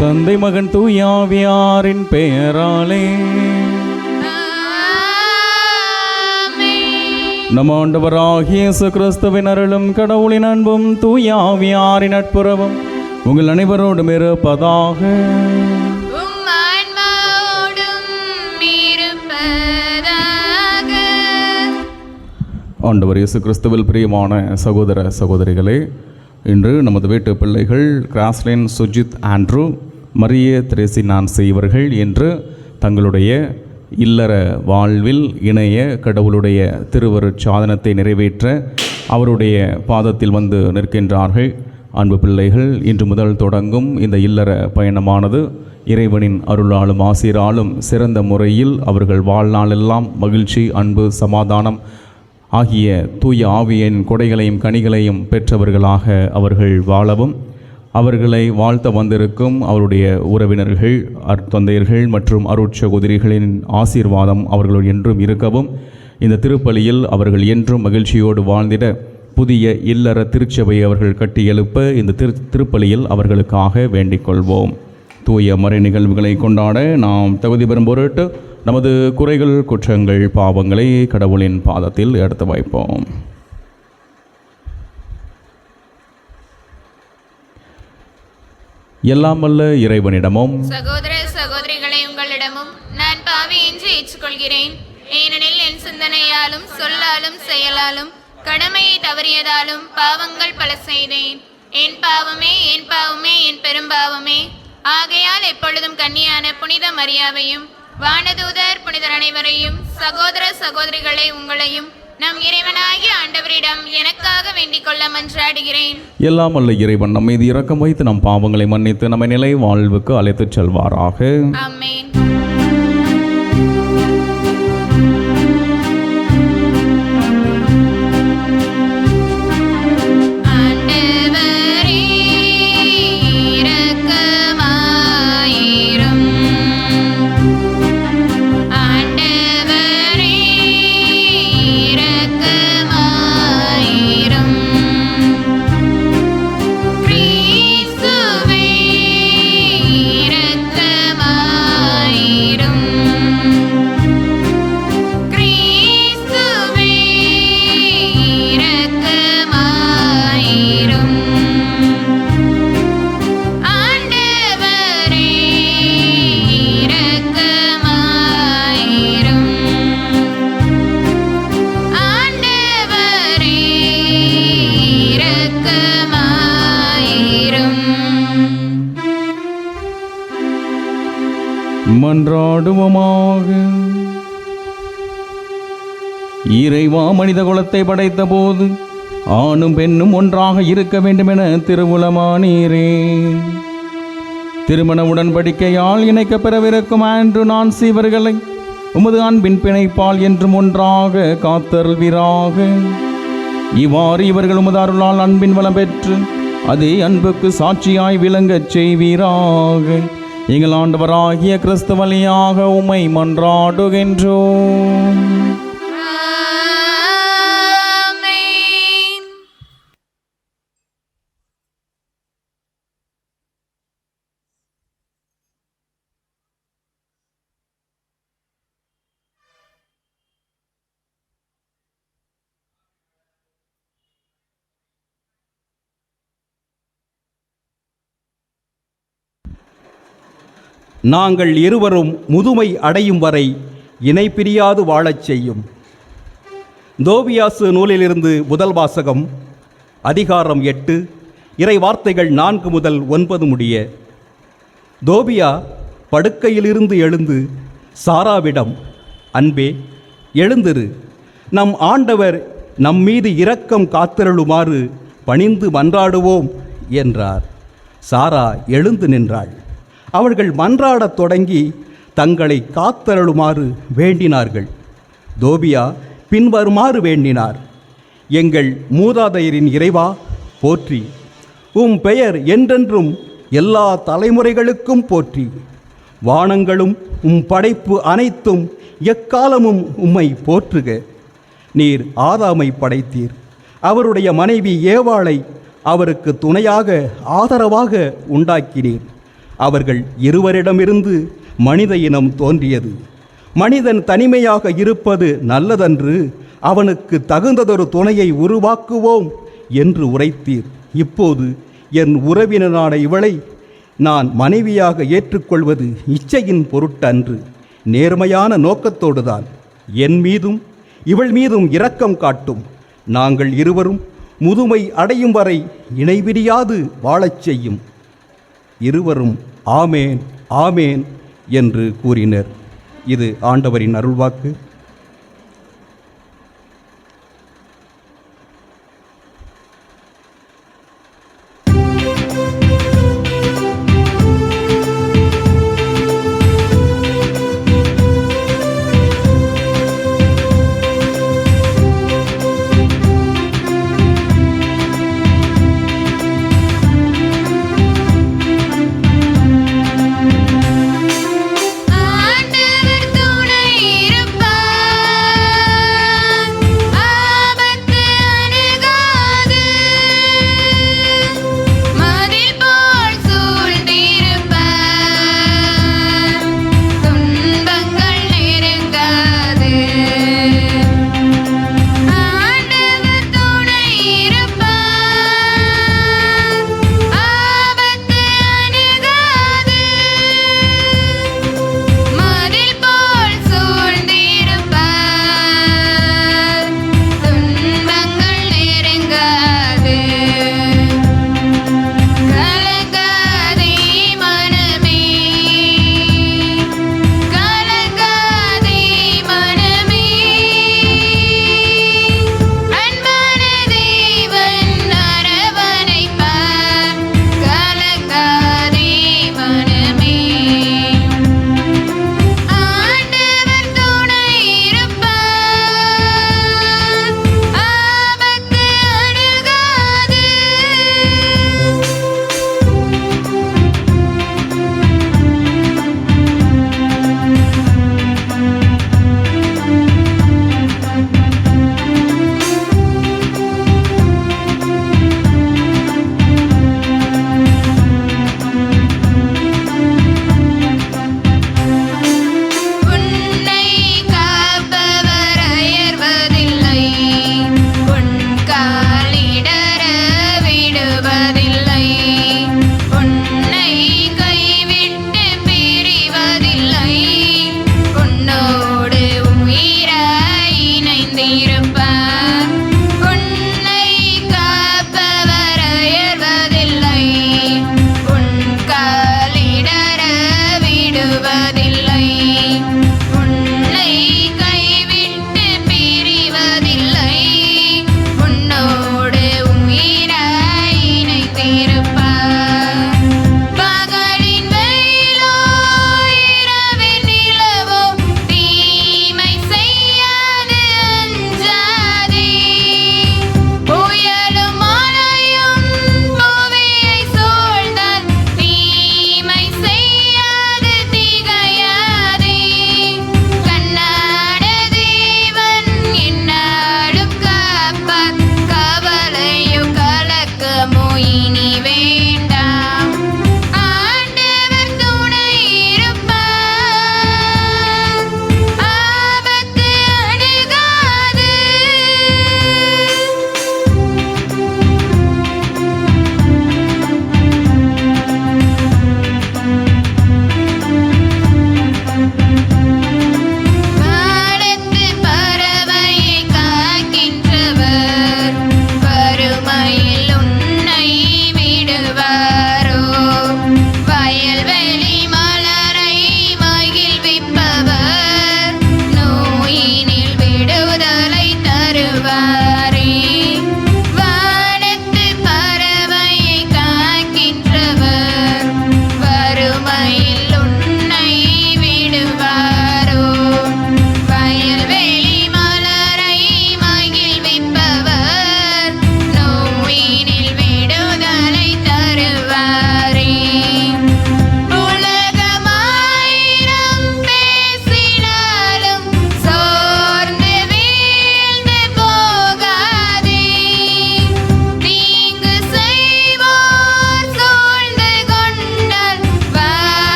தந்தை மகன் தூயாவியாரின் பெயராலே நம் ஆண்டவராகிய இயேசு கிறிஸ்துவின் அருளும் கடவுளின் அன்பும் தூயாவியாரின் நட்புறவும் உங்கள் அனைவரோடும் இருப்பதாக. ஆண்டவர் இயேசு கிறிஸ்துவில் பிரியமான சகோதர சகோதரிகளே, இன்று நமது வீட்டு பிள்ளைகள் கிராஸ்லின், சுஜித், ஆண்ட்ரூ, மரிய திரேசி நான்சி இவர்கள் என்று தங்களுடைய இல்லற வாழ்வில் இணைய கடவுளுடைய திருவருட் சாதனத்தை நிறைவேற்ற அவருடைய பாதத்தில் வந்து நிற்கின்றார்கள். அன்பு பிள்ளைகள், இன்று முதல் தொடங்கும் இந்த இல்லற பயணமானது இறைவனின் அருளாலும் ஆசீராலும் சிறந்த முறையில் அவர்கள் வாழ்நாளெல்லாம் மகிழ்ச்சி, அன்பு, சமாதானம் ஆகிய தூய ஆவியின் கொடைகளையும் கனிகளையும் பெற்றவர்களாக அவர்கள் வாழவும், அவர்களை வாழ்த்த வந்திருக்கும் அவருடைய உறவினர்கள், தந்தையர்கள் மற்றும் அருட்சகோதரிகளின் ஆசீர்வாதம் அவர்கள் என்றும் இருக்கவும், இந்த திருப்பலியில் அவர்கள் என்றும் மகிழ்ச்சியோடு வாழ்ந்திட புதிய இல்லற திருச்சபையை அவர்கள் கட்டி எழுப்ப இந்த திருப்பலியில் அவர்களுக்காக வேண்டிக் கொள்வோம். தூய மறை நிகழ்வுகளை கொண்டாட நாம் தகுதி பெறும் பொருட்டு நமது குறைகள், குற்றங்கள், பாவங்களை கடவுளின் பாதத்தில் எடுத்து வைப்போம். எல்லாம் வல்ல இறைவனிடமும் சகோதர சகோதரிகளை உங்களிடமும் நான் பாவி என்று ஏற்றுக்கொள்கிறேன். ஏனெனில் என் சிந்தனையாலும் சொல்லாலும் செயலாலும் கடமையை தவறியதாலும் பாவங்கள் பல செய்தேன். என் பாவமே, என் பாவமே, என் பெரும்பாவமே. ஆகையால் எப்பொழுதும் கன்னியான புனித மரியாவையும் வானதூதர் புனிதர் அனைவரையும் சகோதர சகோதரிகளை உங்களையும் நம் இறைவனாகிய ஆண்டவரிடம் எனக்காக வேண்டிக் கொள்ள மன்றாடுகிறேன். எல்லாம் வல்ல இறைவன் நம் மீது இரக்கம் வைத்து நம் பாவங்களை மன்னித்து நம்மை நிலை வாழ்வுக்கு அழைத்துச் செல்வாராக. ஆமென். மன்றாடுவோமாக. இறைவா, மனித குலத்தை படைத்த போது ஆணும் பெண்ணும் ஒன்றாக இருக்க வேண்டும் என திருவுளமானீரே. திருமண உடன்படிக்கையால் இணைக்க பெறவிருக்கும் ஆண்ட்ரூ, நான்சி இவர்களை உமது அன்பின் பிணைப்பால் என்றும் ஒன்றாக காத்தருள்வீராக. இவ்வாறு இவர்கள் உமது அருளால் அன்பின் வளம் பெற்று அதே அன்புக்கு சாட்சியாய் விளங்கச் செய்வீராக. எங்கள் ஆண்டவராகிய கிறிஸ்து வழியாக உம்மை மன்றாடுகின்றோம். நாங்கள் இருவரும் முதுமை அடையும் வரை இணை பிரியாது வாழச் செய்யும். தோபியாசு நூலிலிருந்து முதல் வாசகம், அதிகாரம் 8, இறை வார்த்தைகள் 4 முதல் 9 முடிய. தோபியா படுக்கையிலிருந்து எழுந்து சாராவிடம், அன்பே, எழுந்திரு, நம் ஆண்டவர் நம்மீது இரக்கம் காத்திரளுமாறு பணிந்து மன்றாடுவோம் என்றார். சாரா எழுந்து நின்றாள். அவர்கள் மன்றாடத் தொடங்கி தங்களை காத்தருளுமாறு வேண்டினார்கள். தோபியா பின்வருமாறு வேண்டினார்: எங்கள் மூதாதையரின் இறைவா போற்றி, உம் பெயர் என்றென்றும் எல்லா தலைமுறைகளுக்கும் போற்றி. வானங்களும் உம் படைப்பு அனைத்தும் எக்காலமும் உம்மை போற்றுக. நீர் ஆதாமை படைத்தீர். அவருடைய மனைவி ஏவாளை அவருக்கு துணையாக ஆதரவாக உண்டாக்கினீர். அவர்கள் இருவரிடமிருந்து மனித இனம் தோன்றியது. மனிதன் தனிமையாக இருப்பது நல்லதன்று, அவனுக்கு தகுந்ததொரு துணையை உருவாக்குவோம் என்று உரைத்தீர். இப்போது என் உறவினரான இவளை நான் மனைவியாக ஏற்றுக்கொள்வது இச்சையின் பொருட்டன்று, நேர்மையான நோக்கத்தோடுதான். என் மீதும் இவள் மீதும் இரக்கம் காட்டும். நாங்கள் இருவரும் முதுமை அடையும் வரை இணைபிரியாது வாழச் செய்யும். இருவரும் ஆமேன் ஆமேன் என்று கூறினர். இது ஆண்டவரின் அருள்வாக்கு. ஆண்டவர் துணை இருப்பார்.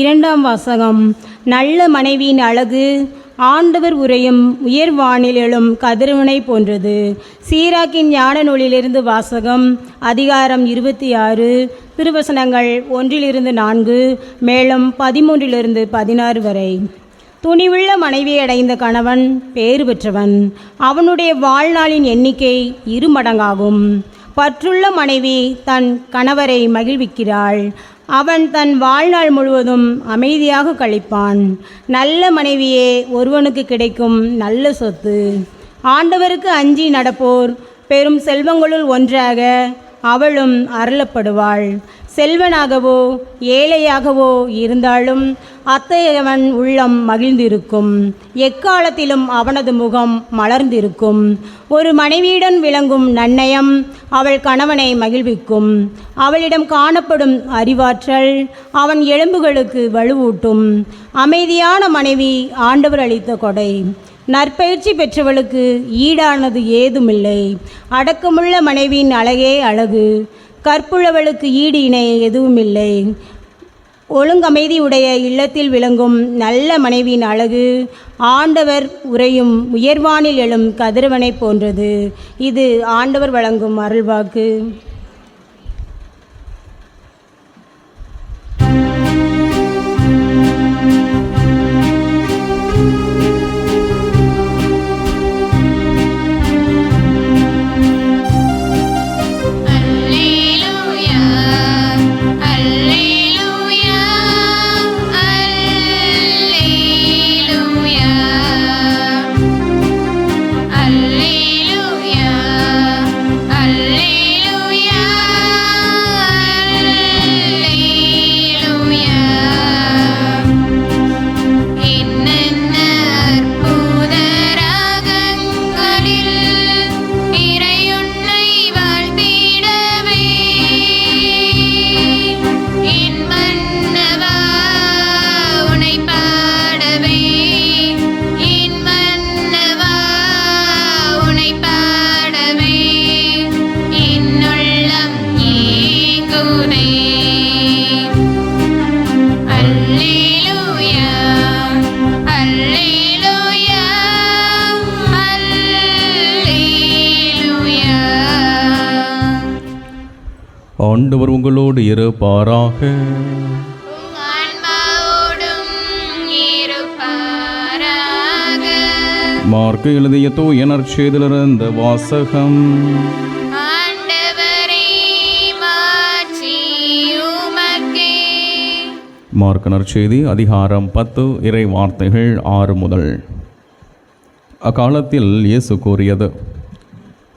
இரண்டாம் வாசகம். நல்ல மனைவியின் அழகு ஆண்டவர் உரையும் உயர்வானில் எழும் கதிரவனை போன்றது. சீராக்கின் ஞான நூலிலிருந்து வாசகம். அதிகாரம் 26, திருவசனங்கள் 1-4, மேலும் 13-16 வரை. துணிவுள்ள மனைவியை அடைந்த கணவன் பேறு பெற்றவன். அவனுடைய வாழ்நாளின் எண்ணிக்கை 2 மடங்காகும். பற்றுள்ள மனைவி தன் கணவரை மகிழ்விக்கிறாள். அவன் தன் வாழ்நாள் முழுவதும் அமைதியாக கழிப்பான். நல்ல மனைவியே ஒருவனுக்கு கிடைக்கும் நல்ல சொத்து. ஆண்டவருக்கு அஞ்சி நடப்போர் பெரும் செல்வங்களுள் ஒன்றாக அவளும் அருளப்படுவாள். செல்வனாகவோ ஏழையாகவோ இருந்தாலும் அத்தகையவன் உள்ளம் மகிழ்ந்திருக்கும். எக்காலத்திலும் அவனது முகம் மலர்ந்திருக்கும். ஒரு மனைவியுடன் விளங்கும் நன்னயம் அவள் கணவனை மகிழ்விக்கும். அவளிடம் காணப்படும் அறிவாற்றல் அவன் எலும்புகளுக்கு வலுவூட்டும். அமைதியான மனைவி ஆண்டவர் அளித்த கொடை. நற்பயிற்சி பெற்றவளுக்கு ஈடானது ஏதுமில்லை. அடக்கமுள்ள மனைவியின் அழகே அழகு. கற்புள்ளவளுக்கு ஈடு இணை எதுவுமில்லை. ஒழுங்கமைதியுடைய இல்லத்தில் விளங்கும் நல்ல மனைவியின் அழகு ஆண்டவர் உரையும் உயர்வானில் எழும் கதிரவனை போன்றது. இது ஆண்டவர் வழங்கும் அருள்வாக்கு. ஆண்டவர் உங்களோடு இருப்பாராக. மார்க்கு எழுதிய தூய நற்செய்தியிலிருந்து வாசகம். மார்க்கு நற்செய்தி அதிகாரம் 10 இறை வார்த்தைகள் 6 முதல். அக்காலத்தில் இயேசு கூறியது: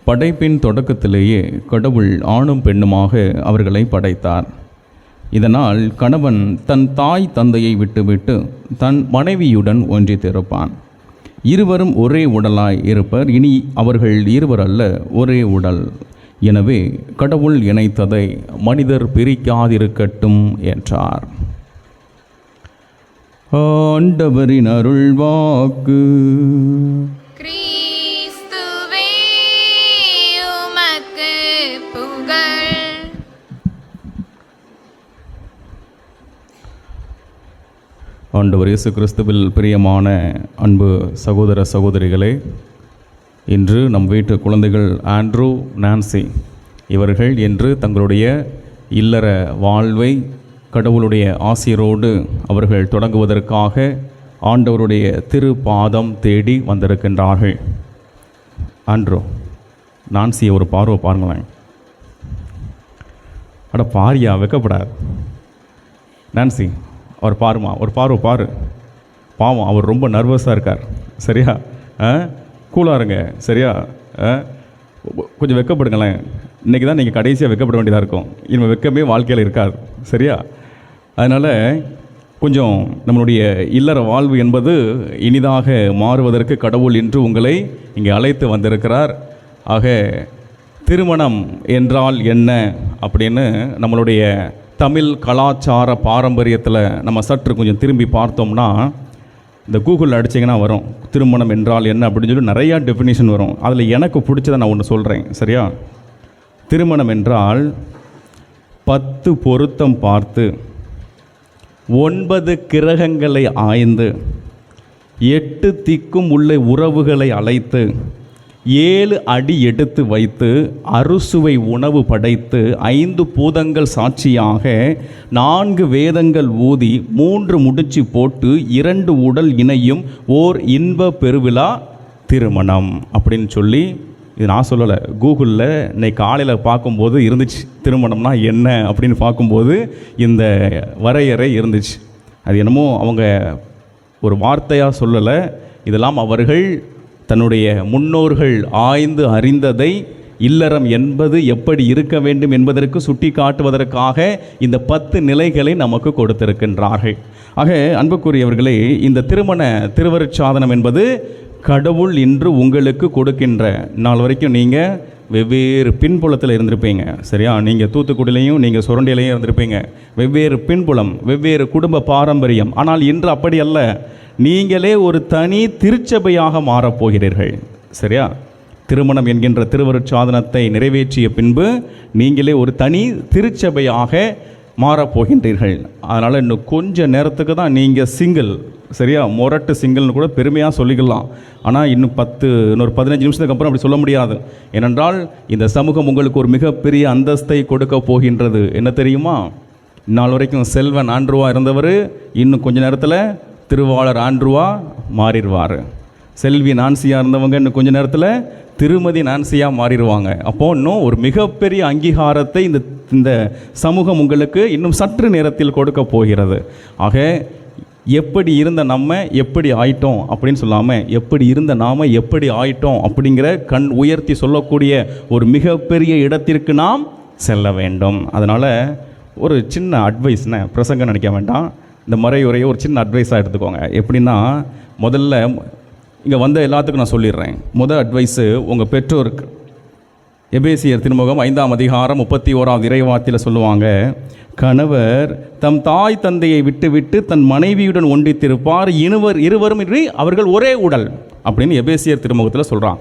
படைப்பின் தொடக்கத்திலேயே கடவுள் ஆணும் பெண்ணுமாக அவர்களை படைத்தார். இதனால் கணவன் தன் தாய் தந்தையை விட்டுவிட்டு தன் மனைவியுடன் ஒன்றித்திருப்பான். இருவரும் ஒரே உடலாய் இருப்பர். இனி அவர்கள் இருவர் அல்ல, ஒரே உடல். எனவே கடவுள் இணைத்ததை மனிதர் பிரிக்காதிருக்கட்டும் என்றார். ஆண்டவரின் அருள்வாக்கு. ஆண்டவர் இயேசு கிறிஸ்துவில் பிரியமான அன்பு சகோதர சகோதரிகளே, இன்று நம் வீட்டு குழந்தைகள் ஆண்ட்ரூ, நான்சி இவர்கள் என்று தங்களுடைய இல்லற வாழ்வை கடவுளுடைய ஆசிரோடு அவர்கள் தொடங்குவதற்காக ஆண்டவருடைய திரு பாதம் தேடி வந்திருக்கின்றார்கள். ஆண்ட்ரூ, நான்சியை ஒரு பார்வை பாருங்களேன். அட பாரியா, வெக்கப்படாது. நான்சி, அவர் பாருமா, ஒரு பார்வை பாரு. பாவம், அவர் ரொம்ப நர்வஸாக இருக்கார். சரியா? கூலாக இருங்க. சரியா? கொஞ்சம் வெக்கப்படுங்களேன். இன்றைக்கி தான் நீங்கள் கடைசியாக வெக்கப்பட வேண்டியதாக இருக்கும். இனிமேல் வெக்கமே வாழ்க்கையில் இருக்காது. சரியா? அதனால் கொஞ்சம் நம்மளுடைய இல்லற வாழ்வு என்பது இனிதாக மாறுவதற்கு கடவுள் இன்று உங்களை இங்கே அழைத்து வந்திருக்கிறார். ஆக திருமணம் என்றால் என்ன அப்படின்னு நம்மளுடைய தமிழ் கலாச்சார பாரம்பரியத்தில் நம்ம சற்று கொஞ்சம் திரும்பி பார்த்தோம்னா, இந்த கூகுளில் அடிச்சிங்கன்னா வரும் திருமணம் என்றால் என்ன அப்படின்னு சொல்லி நிறையா டெஃபினிஷன் வரும். அதில் எனக்கு பிடிச்சதை நான் ஒன்று சொல்கிறேன். சரியா? திருமணம் என்றால் 10 பொருத்தம் பார்த்து 9 கிரகங்களை ஆய்ந்து 8 திக்கும் உள்ள உறவுகளை அழைத்து 7 அடி எடுத்து வைத்து அறுசுவை உணவு படைத்து 5 பூதங்கள் சாட்சியாக 4 வேதங்கள் ஊதி 3 முடிச்சு போட்டு 2 உடல் இணையும் ஓர் இன்ப பெருவிழா திருமணம் அப்படின்னு சொல்லி, இது நான் சொல்லலை, கூகுளில் இன்னைக்கு காலையில் பார்க்கும்போது இருந்துச்சு. திருமணம்னா என்ன அப்படின்னு பார்க்கும்போது இந்த வரையறை இருந்துச்சு. அது என்னமோ அவங்க ஒரு வார்த்தையாக சொல்லலை, இதெல்லாம் அவர்கள் தன்னுடைய முன்னோர்கள் ஆய்ந்து அறிந்ததை இல்லறம் என்பது எப்படி இருக்க வேண்டும் என்பதற்கு சுட்டி காட்டுவதற்காக இந்த 10 நிலைகளை நமக்கு கொடுத்திருக்கின்றார்கள். ஆக அன்புக்குரியவர்களே, இந்த திருமண திருவருட்சாதனம் என்பது கடவுள் இன்று உங்களுக்கு கொடுக்கின்ற, நாள் வரைக்கும் நீங்கள் வெவ்வேறு பின்புலத்தில் இருந்திருப்பீங்க, சரியா? நீங்கள் தூத்துக்குடியிலையும் நீங்கள் சுரண்டிலையும் இருந்திருப்பீங்க, வெவ்வேறு பின்புலம், வெவ்வேறு குடும்ப பாரம்பரியம். ஆனால் இன்று அப்படி அல்ல, நீங்களே ஒரு தனி திருச்சபையாக மாறப்போகிறீர்கள், சரியா? திருமணம் என்கின்ற திருவருட்சாதனத்தை நிறைவேற்றிய பின்பு நீங்களே ஒரு தனி திருச்சபையாக மாறப்போகின்றீர்கள். அதனால் இன்னும் கொஞ்ச நேரத்துக்கு தான் நீங்கள் சிங்கிள், சரியா? மொரட்டு சிங்கிள்னு கூட பெருமையாக சொல்லிக்கலாம். ஆனால் இன்னும் இன்னொரு 15 நிமிஷத்துக்கு அப்புறம் அப்படி சொல்ல முடியாது. ஏனென்றால் இந்த சமூகம் உங்களுக்கு ஒரு மிகப்பெரிய அந்தஸ்தை கொடுக்க போகின்றது. என்ன தெரியுமா? நாள் வரைக்கும் செல்வன் ஆண்ட்ருவா இருந்தவர் இன்னும் கொஞ்ச நேரத்தில் திருவாளர் ஆண்ட்ருவா மாறிடுவார். செல்வி நான்சியாக இருந்தவங்க இன்னும் கொஞ்ச நேரத்தில் திருமதி நான்சியாக மாறிடுவாங்க. அப்போது இன்னும் ஒரு மிகப்பெரிய அங்கீகாரத்தை இந்த சமூகம் உங்களுக்கு இன்னும் சற்று நேரத்தில் கொடுக்க போகிறது. ஆக எப்படி இருந்த நம்ம எப்படி ஆயிட்டோம் அப்படின்னு சொல்லாமல், எப்படி இருந்த நாம் எப்படி ஆயிட்டோம் அப்படிங்கிற கண் உயர்த்தி சொல்லக்கூடிய ஒரு மிகப்பெரிய இடத்திற்கு நாம் செல்ல வேண்டும். அதனால் ஒரு சின்ன அட்வைஸ்னு பிரசங்கம் நினைக்க வேண்டாம், இந்த மறையுறையை ஒரு சின்ன அட்வைஸாக எடுத்துக்கோங்க. எப்படின்னா, முதல்ல இங்கே வந்த எல்லாத்துக்கும் நான் சொல்லிடுறேன். முதல் அட்வைஸு உங்கள் பெற்றோருக்கு. எபேசியர் திருமுகம் 5ஆம் அதிகாரம் 31ஆவது இறைவார்த்தையில் சொல்லுவாங்க, கணவர் தம் தாய் தந்தையை விட்டுவிட்டு தன் மனைவியுடன் ஒன்றித்திருப்பார், இருவரும் இன்றி அவர்கள் ஒரே உடல் அப்படின்னு எபேசியர் திருமுகத்தில் சொல்கிறான்.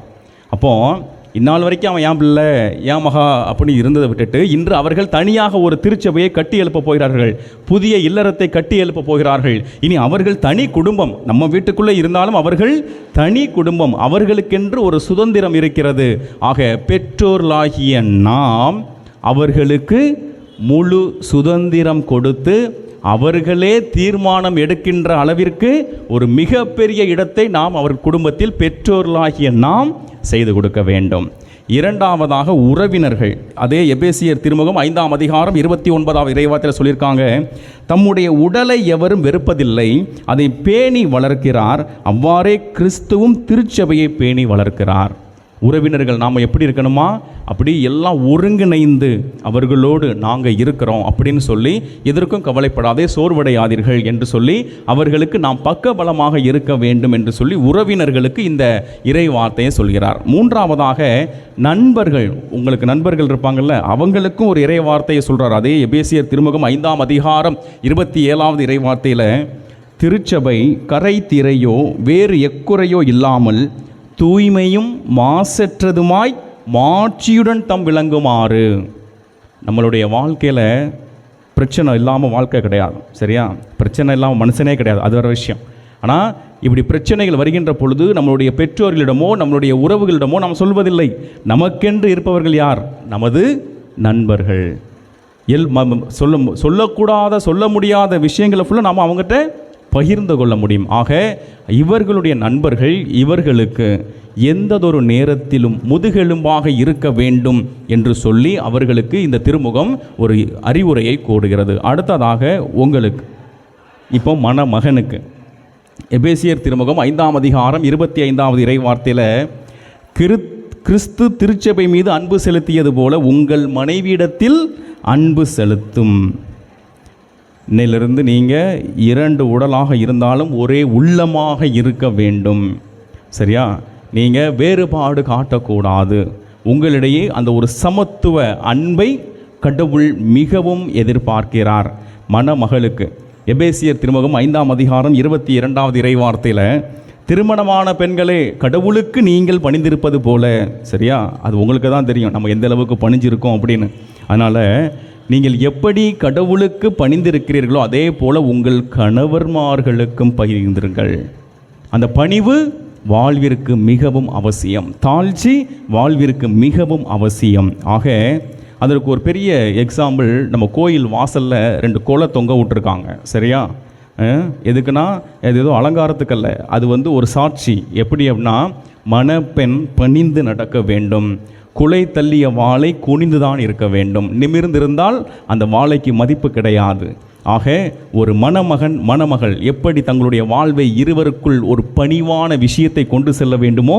அப்போது இந்நாள் வரைக்கும் அவன் ஏன் பிள்ளை ஏன் மகா அப்படின்னு இருந்ததை விட்டுட்டு இன்று அவர்கள் தனியாக ஒரு திருச்சபையை கட்டி எழுப்ப போகிறார்கள், புதிய இல்லறத்தை கட்டி எழுப்ப போகிறார்கள். இனி அவர்கள் தனி குடும்பம், நம்ம வீட்டுக்குள்ளே இருந்தாலும் அவர்கள் தனி குடும்பம், அவர்களுக்கென்று ஒரு சுதந்திரம் இருக்கிறது. ஆக பெற்றோர்களாகிய நாம் அவர்களுக்கு முழு சுதந்திரம் கொடுத்து அவர்களே தீர்மானம் எடுக்கின்ற அளவிற்கு ஒரு மிகப்பெரிய இடத்தை நாம் அவர் குடும்பத்தில் பெற்றோர்களாகிய நாம் செய்து கொடுக்க வேண்டும். இரண்டாவதாக உறவினர்கள். அதே எபேசியர் திருமுகம் 5ஆம் அதிகாரம் 29ஆவது இறைவார்த்தையில் சொல்லியிருக்காங்க, தம்முடைய உடலை எவரும் வெறுப்பதில்லை, அதை பேணி வளர்க்கிறார், அவ்வாறே கிறிஸ்துவும் திருச்சபையை பேணி வளர்க்கிறார். உறவினர்கள் நாம் எப்படி இருக்கணுமா, அப்படி எல்லாம் ஒருங்கிணைந்து அவர்களோடு நாங்கள் இருக்கிறோம் அப்படின்னு சொல்லி எதற்கும் கவலைப்படாதே, சோர்வடையாதீர்கள் என்று சொல்லி அவர்களுக்கு நாம் பக்கபலமாக இருக்க வேண்டும் என்று சொல்லி உறவினர்களுக்கு இந்த இறை வார்த்தையை சொல்கிறார். மூன்றாவதாக நண்பர்கள். உங்களுக்கு நண்பர்கள் இருப்பாங்கள்ல, அவங்களுக்கும் ஒரு இறை வார்த்தையை சொல்கிறார். அதே எபேசியர் திருமுகம் 5ஆம் அதிகாரம் 27ஆவது இறை வார்த்தையில், திருச்சபை கரை திரையோ வேறு எக்குறையோ இல்லாமல் தூய்மையும் மாசற்றதுமாய் மாட்சியுடன் தம் விளங்குமாறு. நம்மளுடைய வாழ்க்கையில் பிரச்சனை இல்லாமல் வாழ்க்கை கிடையாது, சரியா? பிரச்சனை இல்லாமல் மனுஷனே கிடையாது, அது வேறு விஷயம். ஆனால் இப்படி பிரச்சனைகள் வருகின்ற பொழுது நம்மளுடைய பெற்றோர்களிடமோ நம்மளுடைய உறவுகளிடமோ நாம் சொல்வதில்லை. நமக்கென்று இருப்பவர்கள் யார்? நமது நண்பர்கள். சொல்லக்கூடாத சொல்ல முடியாத விஷயங்களை ஃபுல்லாக நாம் அவங்ககிட்ட பகிர்ந்து கொள்ள முடியும். ஆக இவர்களுடைய நண்பர்கள் இவர்களுக்கு எந்ததொரு நேரத்திலும் முதுகெலும்பாக இருக்க வேண்டும் என்று சொல்லி அவர்களுக்கு இந்த திருமுகம் ஒரு அறிவுரையை கூறுகிறது. அடுத்ததாக உங்களுக்கு இப்போ மணமகனுக்கு எபேசியர் திருமுகம் 5ஆம் அதிகாரம் 25ஆவது இறை வார்த்தையில், கிறிஸ்து திருச்சபை மீது அன்பு செலுத்தியது போல உங்கள் மனைவியிடத்தில் அன்பு செலுத்தும். இன்னிலிருந்து நீங்கள் 2 உடலாக இருந்தாலும் ஒரே உள்ளமாக இருக்க வேண்டும், சரியா? நீங்கள் வேறுபாடு காட்டக்கூடாது. உங்களிடையே அந்த ஒரு சமத்துவ அன்பை கடவுள் மிகவும் எதிர்பார்க்கிறார். மணமகளுக்கு எபேசியர் திருமுகம் 5ஆம் அதிகாரம் 22ஆவது இறை வார்த்தையில், திருமணமான பெண்களே கடவுளுக்கு நீங்கள் பணிந்திருப்பது போல, சரியா? அது உங்களுக்கு தான் தெரியும் நம்ம எந்த அளவுக்கு பணிஞ்சிருக்கோம் அப்படின்னு. அதனால் நீங்கள் எப்படி கடவுளுக்கு பணிந்திருக்கிறீர்களோ அதே போல உங்கள் கணவர்மார்களுக்கும் பகிர்ந்திருங்கள். அந்த பணிவு வாழ்விற்கு மிகவும் அவசியம், தாழ்ச்சி வாழ்விற்கு மிகவும் அவசியம். ஆக அதற்கு ஒரு பெரிய எக்ஸாம்பிள், நம்ம கோயில் வாசலில் 2 கோலை தொங்க விட்டுருக்காங்க. சரியா? எதுக்குன்னா அது ஏதோ அலங்காரத்துக்கல்ல, அது ஒரு சாட்சி. எப்படி அப்படின்னா, மணப்பெண் பணிந்து நடக்க வேண்டும், குலை தள்ளிய வாளை குனிந்துதான் இருக்க வேண்டும். நிமிர்ந்திருந்தால் அந்த வாளைக்கு மதிப்பு கிடையாது. ஆக ஒரு மணமகன் மணமகள் எப்படி தங்களுடைய வாழ்வை இருவருக்குள் ஒரு பணிவான விஷயத்தை கொண்டு செல்ல வேண்டுமோ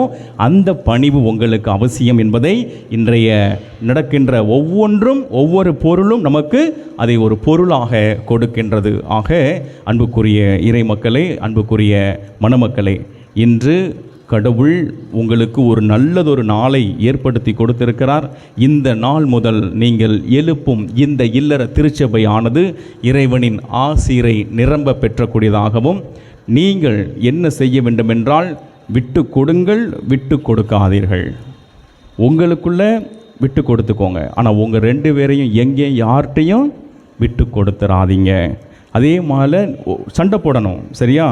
அந்த பணிவு உங்களுக்கு அவசியம் என்பதை இன்றைய நடக்கின்ற ஒவ்வொன்றும் ஒவ்வொரு பொருளும் நமக்கு அதை ஒரு பொருளாக கொடுக்கின்றது. ஆக அன்புக்குரிய இறை மக்களே, அன்புக்குரிய மணமக்களே, இன்று கடவுள் உங்களுக்கு ஒரு நல்லதொரு நாளை ஏற்படுத்தி கொடுத்திருக்கிறார். இந்த நாள் முதல் நீங்கள் எழுப்பும் இந்த இல்லற திருச்சபை ஆனது இறைவனின் ஆசீரை நிரம்ப பெற்றக்கூடியதாகவும், நீங்கள் என்ன செய்ய வேண்டுமென்றால் விட்டு கொடுங்கள், விட்டு கொடுக்காதீர்கள். உங்களுக்குள்ள விட்டு கொடுத்துக்கோங்க, ஆனால் உங்கள் 2 பேரையும் எங்கேயும் யார்கிட்டையும் விட்டு கொடுத்துறாதீங்க. அதே மாதிரி சண்டை போடணும். சரியா?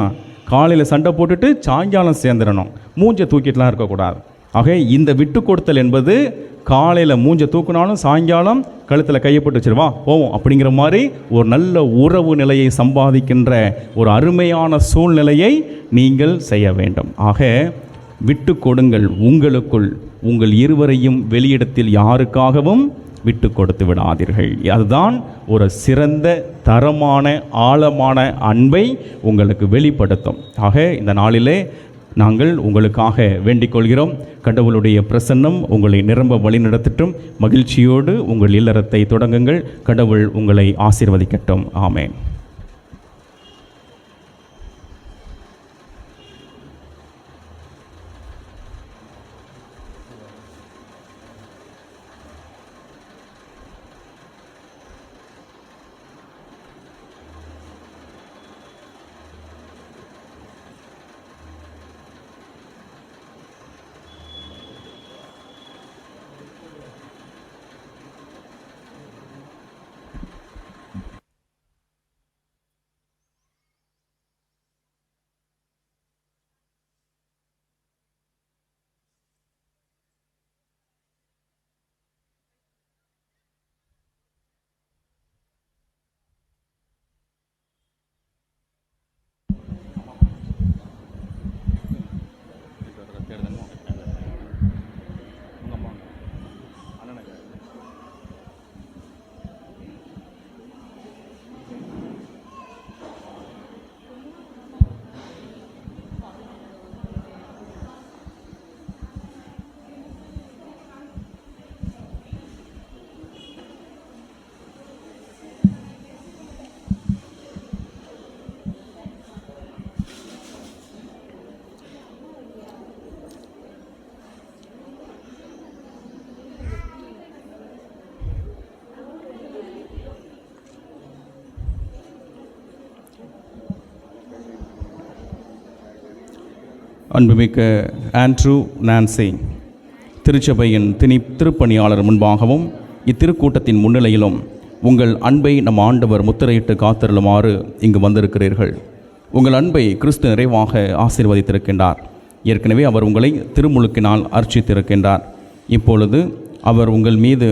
காலையில் சண்டை போட்டுட்டு சாயங்காலம் சேர்ந்துடணும், மூஞ்சை தூக்கிட்டுலாம் இருக்கக்கூடாது. ஆக இந்த விட்டு கொடுத்தல் என்பது காலையில் மூஞ்சை தூக்கினாலும் சாயங்காலம் கழுத்தில் கையப்பட்டு வச்சிருவா போவோம் அப்படிங்கிற மாதிரி ஒரு நல்ல உறவு நிலையை சம்பாதிக்கின்ற ஒரு அருமையான சூழ்நிலையை நீங்கள் செய்ய வேண்டும். ஆக விட்டு கொடுங்கள். உங்களுக்குள் உங்கள் இருவரையும் வெளியிடத்தில் யாருக்காகவும் விட்டு கொடுத்து விடாதீர்கள். அதுதான் ஒரு சிறந்த தரமான ஆழமான அன்பை உங்களுக்கு வெளிப்படுத்தும். ஆக இந்த நாளிலே நாங்கள் உங்களுக்காக வேண்டிக் கொள்கிறோம். கடவுளுடைய பிரசன்னம் உங்களை நிரம்ப வழிநடத்தட்டும். மகிழ்ச்சியோடு உங்கள் இல்லறத்தை தொடங்குங்கள். கடவுள் உங்களை ஆசீர்வதிக்கட்டும். ஆமென். அன்புமிக்க ஆண்ட்ரூ நான்சி திருச்சபையின் திருப்பணியாளர் முன்பாகவும் இத்திருக்கூட்டத்தின் முன்னிலையிலும் உங்கள் அன்பை நம் ஆண்டவர் முத்திரையிட்டு காத்திருளுமாறு இங்கு வந்திருக்கிறீர்கள். உங்கள் அன்பை கிறிஸ்து நிறைவாக ஆசீர்வதித்திருக்கின்றார். ஏற்கனவே அவர் உங்களை திருமுழுக்கினால் அர்ச்சித்திருக்கின்றார். இப்பொழுது அவர் உங்கள் மீது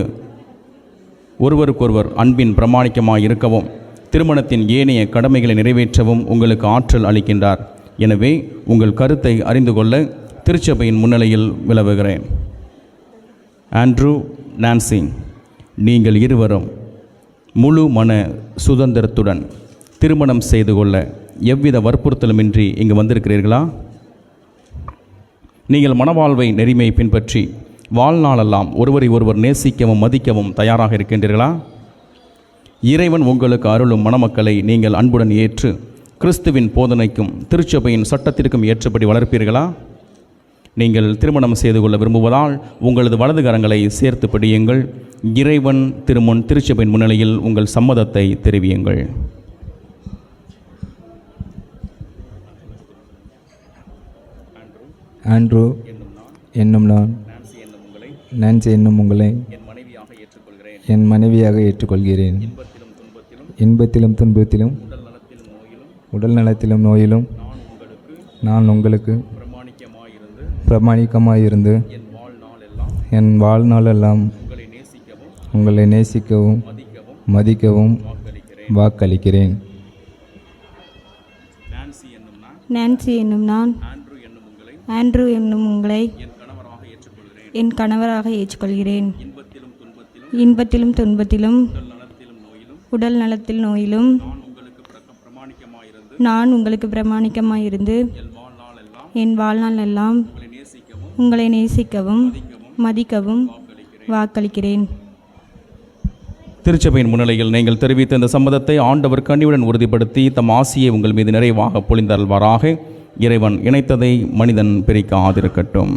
ஒருவருக்கொருவர் அன்பின் பிரமாணிக்கமாக இருக்கவும் திருமணத்தின் ஏனைய கடமைகளை நிறைவேற்றவும் உங்களுக்கு ஆற்றல் அளிக்கின்றார். எனவே உங்கள் கருத்தை அறிந்து கொள்ள திருச்சபையின் முன்னிலையில் விளவுகிறேன். ஆண்ட்ரூ நான்சி, நீங்கள் இருவரும் முழு மன சுதந்திரத்துடன் திருமணம் செய்து கொள்ள எவ்வித வற்புறுத்தலுமின்றி இங்கு வந்திருக்கிறீர்களா? நீங்கள் மனவாழ்வை நெறிமையை பின்பற்றி வாழ்நாளெல்லாம் ஒருவரை ஒருவர் நேசிக்கவும் மதிக்கவும் தயாராக இருக்கின்றீர்களா? இறைவன் உங்களுக்கு அருளும் மணமக்களை நீங்கள் அன்புடன் ஏற்று கிறிஸ்துவின் போதனைக்கும் திருச்சபையின் சட்டத்திற்கும் ஏற்றபடி வளர்ப்பீர்களா? நீங்கள் திருமணம் செய்து கொள்ள விரும்புவதால் உங்களது வலது கரங்களை சேர்த்து பிடியுங்கள். இறைவன் திருமுன் திருச்சபையின் முன்னிலையில் உங்கள் சம்மதத்தை தெரிவியுங்கள். ஆண்ட்ரூ என்னும் நான், நான்சி என்னும் உங்களை என் மனைவியாக ஏற்றுக்கொள்கிறேன். இன்பத்திலும் துன்பத்திலும் உடல் நலத்திலும் நோயிலும் நான் உங்களுக்கு பிரமாணிக்கமாயிருந்து என் வாழ்நாளெல்லாம் உங்களை நேசிக்கவும் மதிக்கவும் வாக்களிக்கிறேன். நான்சி என்னும் நான் ஆண்ட்ரூ என்னும் உங்களை என் கணவராக ஏற்றுக்கொள்கிறேன். இன்பத்திலும் துன்பத்திலும் உடல் நலத்தில் நோயிலும் நான் உங்களுக்கு பிரமாணிக்கமாயிருந்து என் வாழ்நாள் எல்லாம் உங்களை நேசிக்கவும் மதிக்கவும் வாக்களிக்கிறேன். திருச்சபையின் முன்னிலையில் நீங்கள் தெரிவித்த இந்த சம்மதத்தை ஆண்டவர் கனிவுடன் உறுதிப்படுத்தி தம் ஆசியை உங்கள் மீது நிறைவாக பொழிந்தருள்வாராக. இறைவன் இணைத்ததை மனிதன் பிரிக்காதிருக்கட்டும்.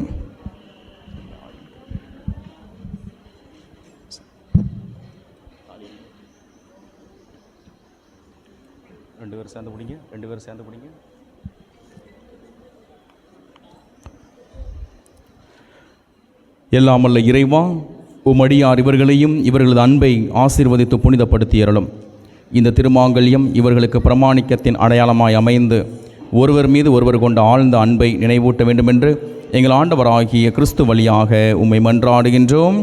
ரெண்டு பேரும் சேர்ந்து பிடிங்க. எல்லாமல்ல இறைவா, உமடியார் இவர்களையும் இவர்களது அன்பை ஆசீர்வதித்து புனிதப்படுத்தி அருளும். இந்த திருமாங்கல்யம் இவர்களுக்கு பிரமாணிக்கத்தின் அடையாளமாய் அமைந்து ஒருவர் மீது ஒருவர் கொண்ட ஆழ்ந்த அன்பை நினைவூட்ட வேண்டுமென்று எங்கள் ஆண்டவராகிய கிறிஸ்து வழியாக உம்மை மன்றாடுகின்றோம்.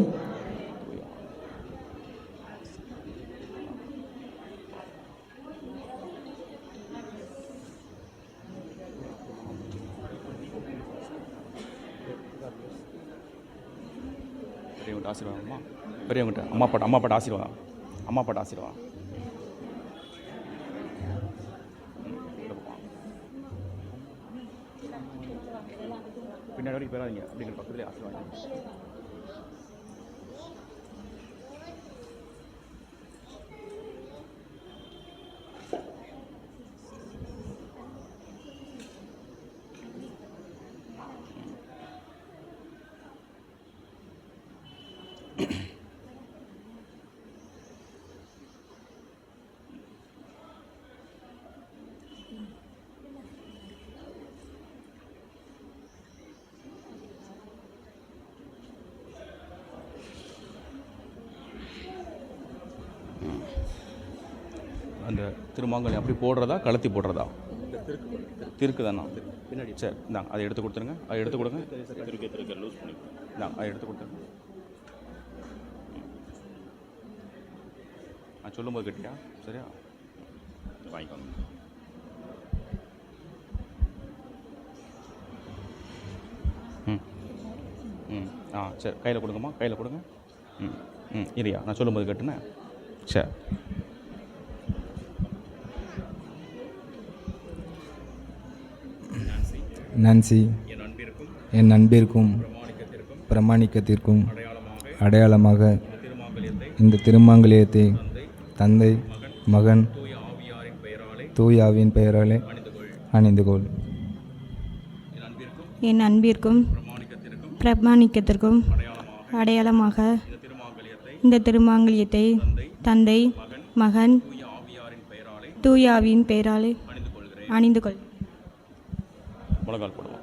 ஆசீர்வாதம் பெரியவங்கிட்ட அம்மா பாட்ட ஆசீர்வாதம். பின்னாடி வரைக்கும் போயிடாதீங்க, அப்படிங்கிற பக்கத்துலேயே ஆசீர்வாதம். அந்த திருமாங்கல்யம் அப்படி போடுறதா கலத்தி போடுறதா? திருக்கு தானா? பின்னாடி சரி, இந்தாங்க அதை எடுத்து கொடுத்துருங்க. அதை எடுத்து கொடுங்க. லூஸ் பண்ணி இந்தாங்க அதை எடுத்து கொடுத்துருங்க. நான் சொல்லும்போது கேட்டியா? சரியா? வாங்கிக்கோங்க. சரி, கையில் கொடுங்கம்மா, கையில் கொடுங்க. இல்லையா, நான் சொல்லும்போது கேட்டுனே. சரி. நான்சி என் அன்பிற்கும் பிரமாணிக்கத்திற்கும் அடையாளமாக இந்த திருமாங்கல்யத்தை தந்தை மகன் தூய ஆவியின் பெயராலே அணிந்து கொள். என் அன்பிற்கும் பிரமாணிக்கத்திற்கும் அடையாளமாக இந்த திருமாங்கல்யத்தை தந்தை மகன் தூய ஆவியின் பெயராலே அணிந்து கொள். முழங்கால் போடுவோம்.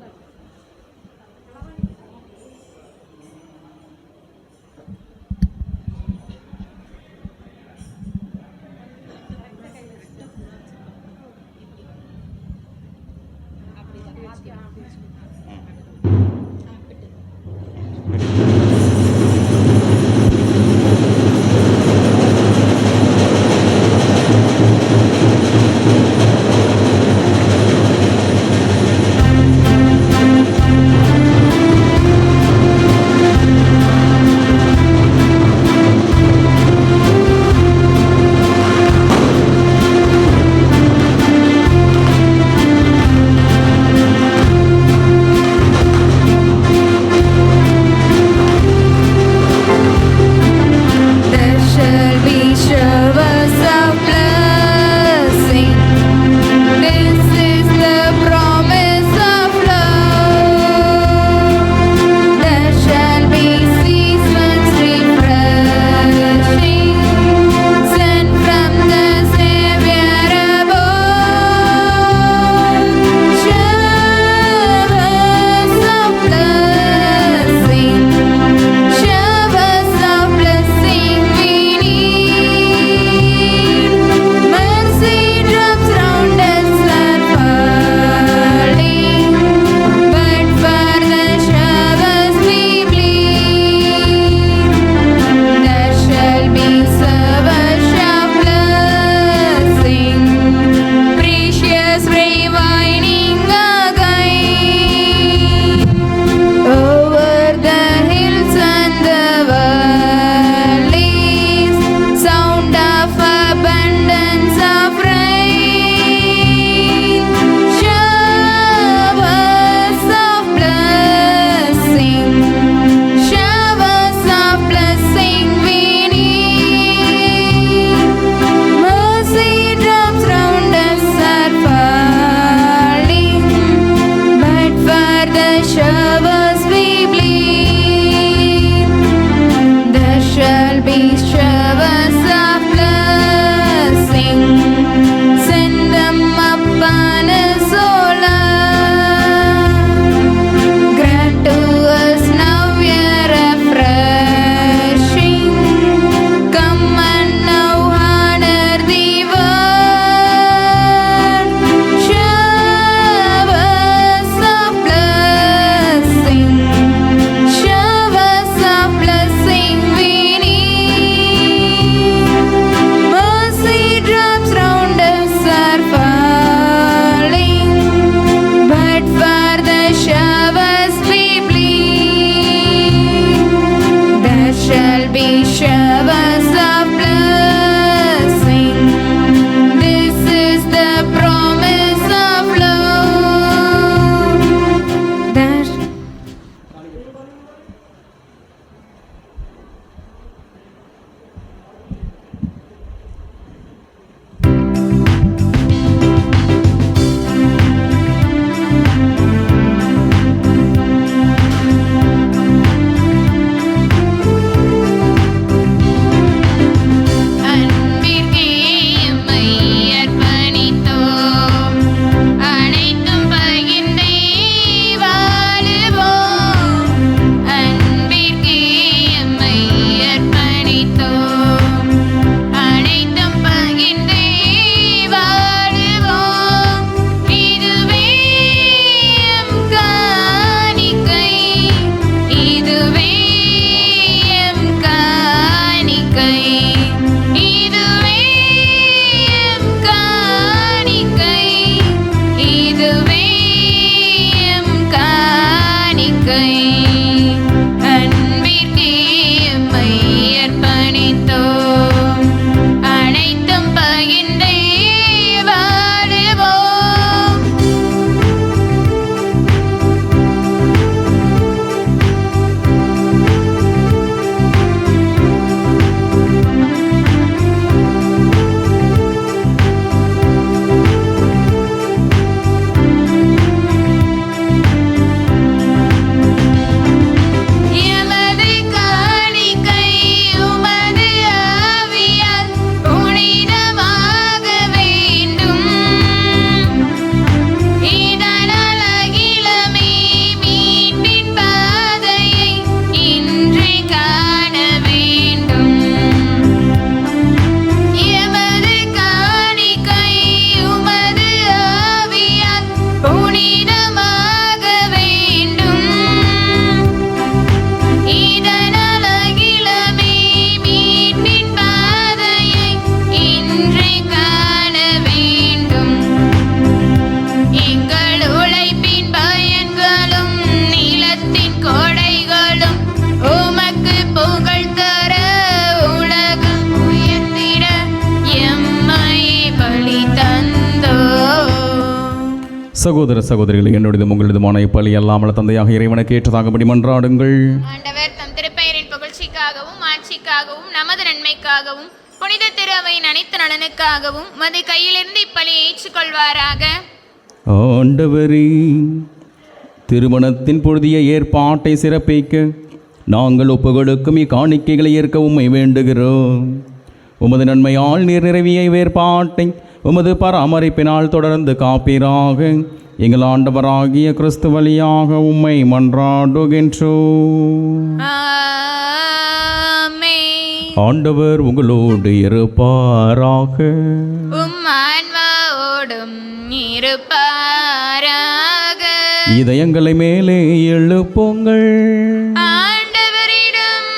showers of blessing. Send them upon us, O Lord. Grant to us now your refreshing. Come and now honor the word. Showers of blessing. Showers of blessing we need. Mercy drops round us are falling, but for the showers we plead. There shall be showers of blessing. This is the promise of love. There அன்பிற்கே எம்மை அர்ப்பணித்தோம். அனைத்தும் பகிர்ந்தே வாழுவோம். அன்பிற்கே எம்மை அர்ப்பணித்தோம். அனைத்தும் பகிர்ந்தே வாழுவோம். இதுவே M காணிக்கை. இதுவே M காணிக்கை. இதுவே எம் காணிக்கை. இதுவே எம் காணிக்கை. அன்பிற்கே எம்மை அர்ப்பணித்தோம். அனைத்தும் பகிர்ந்தே வாழுவோம். எமது காணிக்கை உமது ஆவியால் புனிதமாக வேண்டும். இதனால் அகிலமே மீட்பின் பாதையை இன்றே காண வேண்டும். எமது காணிக்கை உமது ஆவியால் புனிதமாக வேண்டும். இதனால் அகிலமே மீட்பின் பாதையை இன்றே காண வேண்டும். எங்கள் உழைப்பின் பயன்களும் நிலத்தின் கொடைகளும் உமக்கு புகழ் தர உலகம் உயர்த்திட எம்மை பலி தந்தோம். சகோதர சகோதரிகளை என்னுடையதும் உங்களதுமான இப்பலி அல்லாமல் தந்தையாக இறைவனுக்கு ஏற்றதாகபடி மன்றாடுங்கள். ஆண்டவர் தம் திருப்பெயரின் புகழ்ச்சிக்காகவும் ஆட்சிக்காகவும் நமது நன்மைக்காகவும் புனித திரு அவையின் அனைத்து நலனுக்காகவும் மது கையிலிருந்து இப்பலியை ஏற்றுக்கொள்வாராக. ஆண்டவரே, திருமணத்தின் புதிய ஏற்பாட்டை சிறப்பிக்க நாங்கள் ஒப்புகளுக்கும் இக்காணிக்கைகளை ஏற்க உம்மை வேண்டுகிறோம். உமது நன்மையால் நீர் நிறைவிய வேறுபாட்டை உமது பராமரிப்பினால் தொடர்ந்து காப்பீராக. எங்கள் ஆண்டவராகிய கிறிஸ்து வழியாக உம்மை மன்றாடுகின்றோம். ஆமென். ஆண்டவர் உங்களோடு இருப்பாராக. உம் ஆன்மாவோடும் இருப்பாராக. இதயங்களை மேலே எழுப்புங்கள். ஆண்டவரிடம்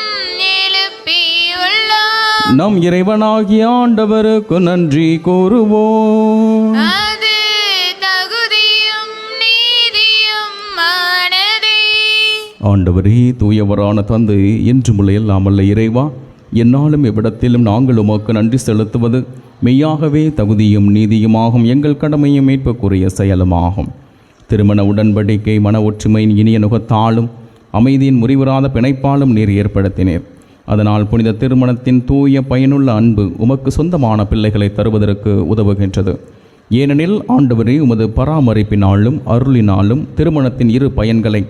எழுப்பியுள்ளோம். நம் இறைவனாகிய ஆண்டவருக்கு நன்றி கூறுவோம். அது தகுதியும் நீதியுமானதே. ஆண்டவரே, தூயவரான தந்தை, என்றுமுள்ள எல்லாமல்ல இறைவா, என்னாலும் எவ்விடத்திலும் நாங்கள் உமக்கு நன்றி செலுத்துவது மெய்யாகவே தகுதியும் நீதியுமாகும். எங்கள் கடமையும் மீட்புக்குரிய செயலுமாகும். திருமண உடன்படிக்கை மன ஒற்றுமையின் இனிய நுகத்தாலும் அமைதியின் முறிவுறாத பிணைப்பாலும் நீர் ஏற்படுத்தினீர். அதனால் புனித திருமணத்தின் தூய பயனுள்ள அன்பு உமக்கு சொந்தமான பிள்ளைகளை தருவதற்கு உதவுகின்றது. ஏனெனில் ஆண்டவரே, உமது பராமரிப்பினாலும் அருளினாலும் திருமணத்தின் இரு பயன்களை